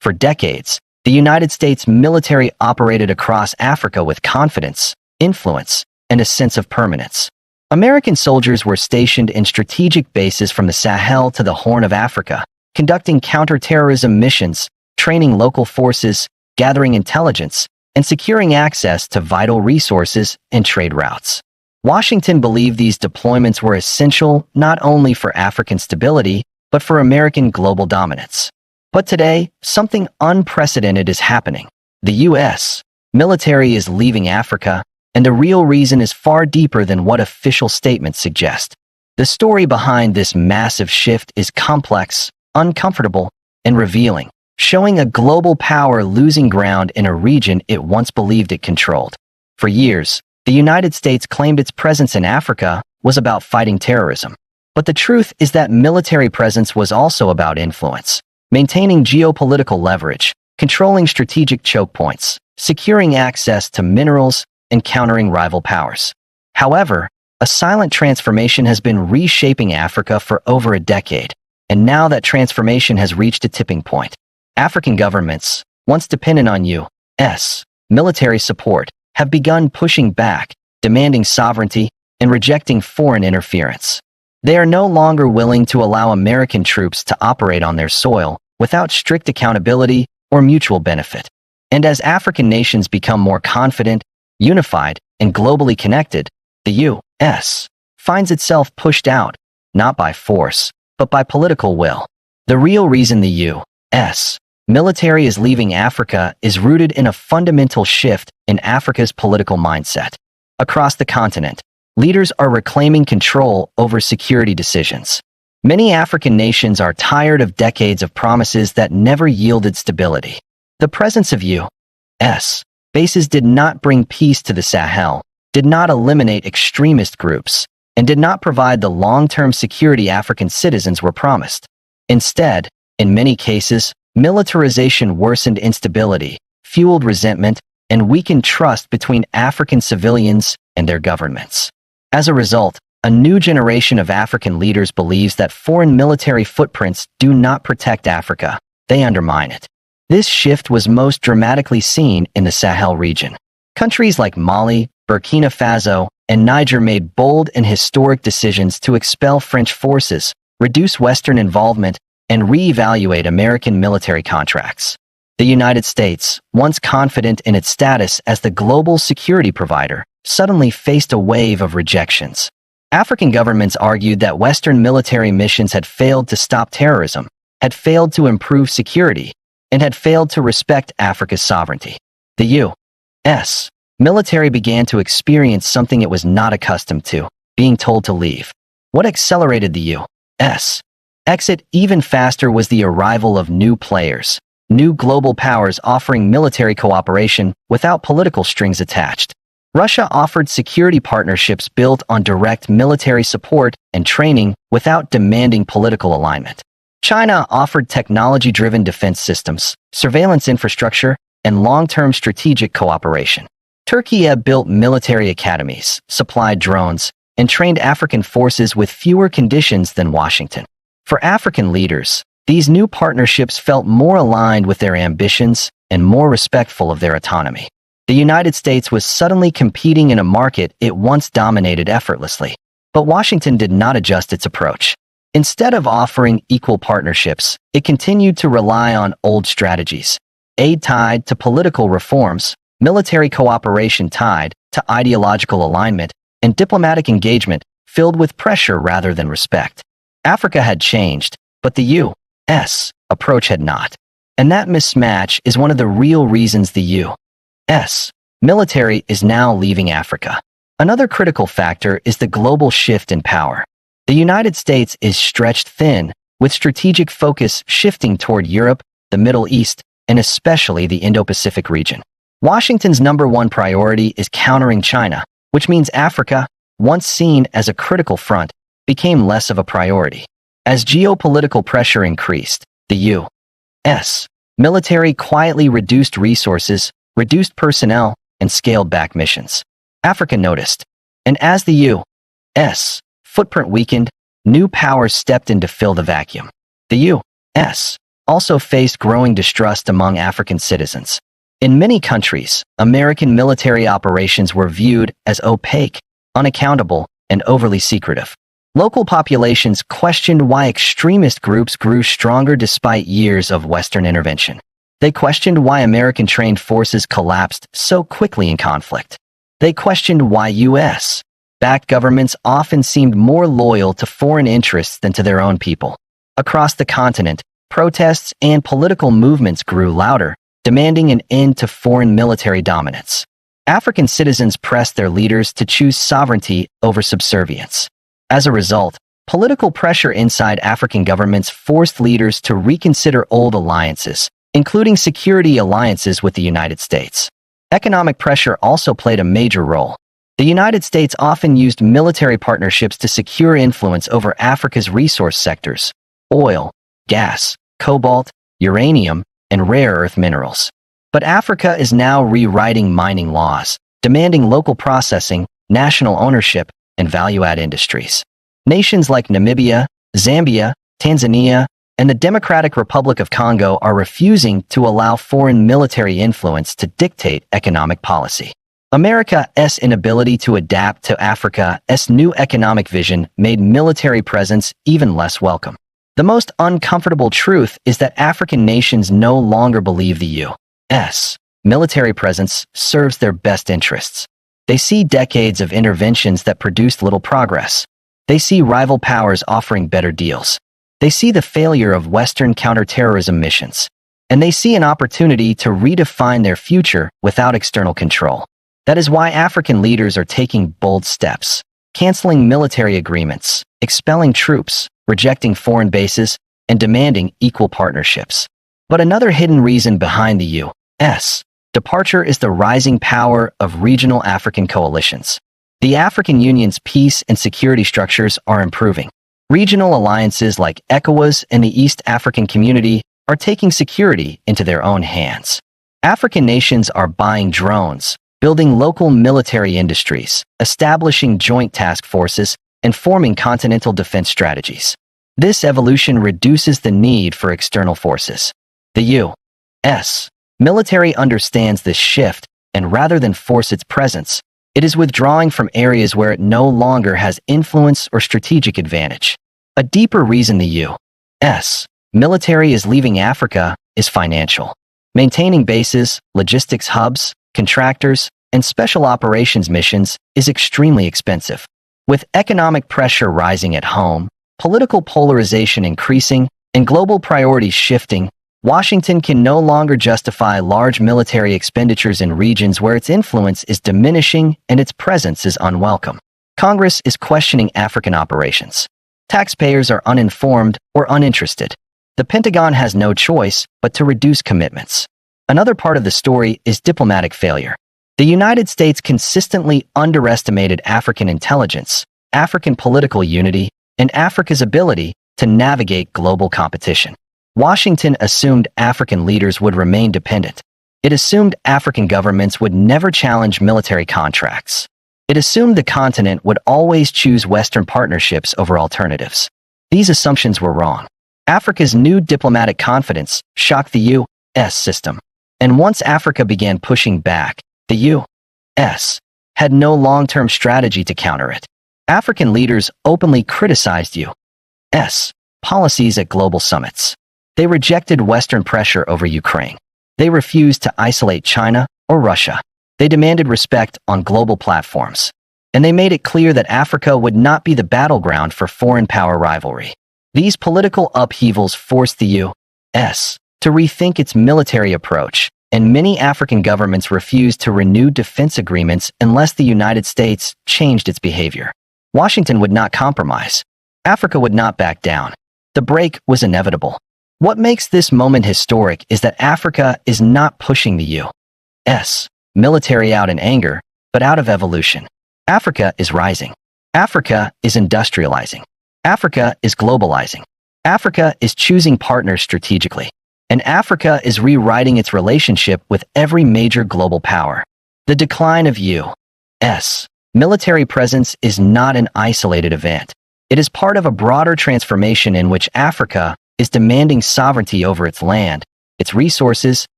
For decades, the United States military operated across Africa with confidence, influence, and a sense of permanence. American soldiers were stationed in strategic bases from the Sahel to the Horn of Africa, conducting counterterrorism missions, training local forces, gathering intelligence, and securing access to vital resources and trade routes. Washington believed these deployments were essential not only for African stability, but for American global dominance. But today, something unprecedented is happening. The U.S. military is leaving Africa, and the real reason is far deeper than what official statements suggest. The story behind this massive shift is complex, uncomfortable, and revealing, showing a global power losing ground in a region it once believed it controlled. For years, the United States claimed its presence in Africa was about fighting terrorism. But the truth is that military presence was also about influence, maintaining geopolitical leverage, controlling strategic choke points, securing access to minerals, and countering rival powers. However, a silent transformation has been reshaping Africa for over a decade, and now that transformation has reached a tipping point. African governments, once dependent on U.S. military support, have begun pushing back, demanding sovereignty, and rejecting foreign interference. They are no longer willing to allow American troops to operate on their soil without strict accountability or mutual benefit. And as African nations become more confident, unified, and globally connected, the U.S. finds itself pushed out, not by force, but by political will. The real reason the U.S. military is leaving Africa is rooted in a fundamental shift in Africa's political mindset. Across the continent, leaders are reclaiming control over security decisions. Many African nations are tired of decades of promises that never yielded stability. The presence of U.S. bases did not bring peace to the Sahel, did not eliminate extremist groups, and did not provide the long-term security African citizens were promised. Instead, in many cases, militarization worsened instability, fueled resentment, and weakened trust between African civilians and their governments. As a result, a new generation of African leaders believes that foreign military footprints do not protect Africa, they undermine it. This shift was most dramatically seen in the Sahel region. Countries like Mali, Burkina Faso, and Niger made bold and historic decisions to expel French forces, reduce Western involvement, and reevaluate American military contracts. The United States, once confident in its status as the global security provider, suddenly faced a wave of rejections. African governments argued that Western military missions had failed to stop terrorism, had failed to improve security, and had failed to respect Africa's sovereignty. The U.S. military began to experience something it was not accustomed to, being told to leave. What accelerated the U.S. exit even faster was the arrival of new players, new global powers offering military cooperation without political strings attached. Russia offered security partnerships built on direct military support and training without demanding political alignment. China offered technology-driven defense systems, surveillance infrastructure, and long-term strategic cooperation. Turkey built military academies, supplied drones, and trained African forces with fewer conditions than Washington. For African leaders, these new partnerships felt more aligned with their ambitions and more respectful of their autonomy. The United States was suddenly competing in a market it once dominated effortlessly. But Washington did not adjust its approach. Instead of offering equal partnerships, it continued to rely on old strategies: aid tied to political reforms, military cooperation tied to ideological alignment, and diplomatic engagement filled with pressure rather than respect. Africa had changed, but the U.S. approach had not. And that mismatch is one of the real reasons the U.S. military is now leaving Africa. Another critical factor is the global shift in power. The United States is stretched thin, with strategic focus shifting toward Europe, the Middle East, and especially the Indo-Pacific region. Washington's number one priority is countering China, which means Africa, once seen as a critical front, became less of a priority. As geopolitical pressure increased, the U.S. military quietly reduced resources, reduced personnel, and scaled back missions. Africa noticed. And as the U.S. footprint weakened, new powers stepped in to fill the vacuum. The U.S. also faced growing distrust among African citizens. In many countries, American military operations were viewed as opaque, unaccountable, and overly secretive. Local populations questioned why extremist groups grew stronger despite years of Western intervention. They questioned why American-trained forces collapsed so quickly in conflict. They questioned why U.S.-backed governments often seemed more loyal to foreign interests than to their own people. Across the continent, protests and political movements grew louder, demanding an end to foreign military dominance. African citizens pressed their leaders to choose sovereignty over subservience. As a result, political pressure inside African governments forced leaders to reconsider old alliances, including security alliances with the United States. Economic pressure also played a major role. The United States often used military partnerships to secure influence over Africa's resource sectors: oil, gas, cobalt, uranium, and rare earth minerals. But Africa is now rewriting mining laws, demanding local processing, national ownership, and value-add industries. Nations like Namibia, Zambia, Tanzania, and the Democratic Republic of Congo are refusing to allow foreign military influence to dictate economic policy. America's inability to adapt to Africa's new economic vision made military presence even less welcome. The most uncomfortable truth is that African nations no longer believe the U.S. military presence serves their best interests. They see decades of interventions that produced little progress. They see rival powers offering better deals. They see the failure of Western counterterrorism missions. And they see an opportunity to redefine their future without external control. That is why African leaders are taking bold steps, canceling military agreements, expelling troops, rejecting foreign bases, and demanding equal partnerships. But another hidden reason behind the U.S. departure is the rising power of regional African coalitions. The African Union's peace and security structures are improving. Regional alliances like ECOWAS and the East African Community are taking security into their own hands. African nations are buying drones, building local military industries, establishing joint task forces, and forming continental defense strategies. This evolution reduces the need for external forces. The U.S. military understands this shift, and rather than force its presence, it is withdrawing from areas where it no longer has influence or strategic advantage. A deeper reason the U.S. military is leaving Africa is financial. Maintaining bases, logistics hubs, contractors, and special operations missions is extremely expensive. With economic pressure rising at home, political polarization increasing, and global priorities shifting, Washington can no longer justify large military expenditures in regions where its influence is diminishing and its presence is unwelcome. Congress is questioning African operations. Taxpayers are uninformed or uninterested. The Pentagon has no choice but to reduce commitments. Another part of the story is diplomatic failure. The United States consistently underestimated African intelligence, African political unity, and Africa's ability to navigate global competition. Washington assumed African leaders would remain dependent. It assumed African governments would never challenge military contracts. It assumed the continent would always choose Western partnerships over alternatives. These assumptions were wrong. Africa's new diplomatic confidence shocked the U.S. system. And once Africa began pushing back, the U.S. had no long-term strategy to counter it. African leaders openly criticized U.S. policies at global summits. They rejected Western pressure over Ukraine. They refused to isolate China or Russia. They demanded respect on global platforms. And they made it clear that Africa would not be the battleground for foreign power rivalry. These political upheavals forced the U.S. to rethink its military approach, and many African governments refused to renew defense agreements unless the United States changed its behavior. Washington would not compromise. Africa would not back down. The break was inevitable. What makes this moment historic is that Africa is not pushing the U.S. military out in anger, but out of evolution. Africa is rising. Africa is industrializing. Africa is globalizing. Africa is choosing partners strategically. And Africa is rewriting its relationship with every major global power. The decline of U.S. military presence is not an isolated event. It is part of a broader transformation in which Africa is demanding sovereignty over its land, its resources,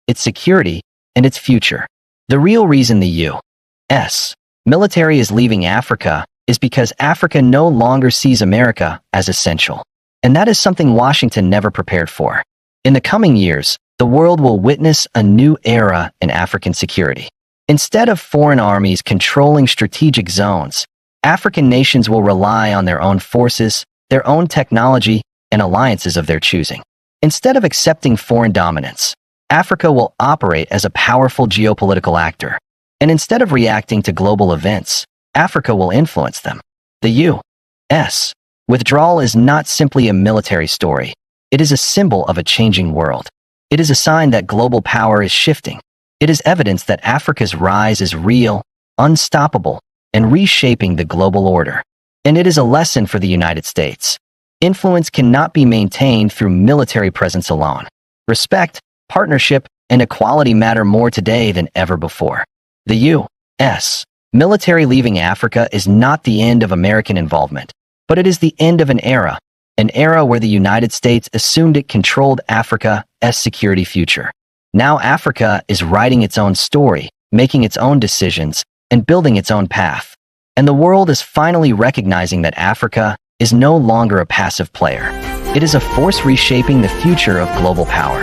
its security, and its future. The real reason the U.S. military is leaving Africa is because Africa no longer sees America as essential. And that is something Washington never prepared for. In the coming years, the world will witness a new era in African security. Instead of foreign armies controlling strategic zones, African nations will rely on their own forces, their own technology, and alliances of their choosing. Instead of accepting foreign dominance, Africa will operate as a powerful geopolitical actor. And instead of reacting to global events, Africa will influence them. The U.S. withdrawal is not simply a military story. It is a symbol of a changing world. It is a sign that global power is shifting. It is evidence that Africa's rise is real, unstoppable, and reshaping the global order. And it is a lesson for the United States. Influence cannot be maintained through military presence alone. Respect, partnership, and equality matter more today than ever before. The U.S. military leaving Africa is not the end of American involvement, but it is the end of an era where the United States assumed it controlled Africa's security future. Now Africa is writing its own story, making its own decisions, and building its own path. And the world is finally recognizing that Africa is no longer a passive player. It is a force reshaping the future of global power.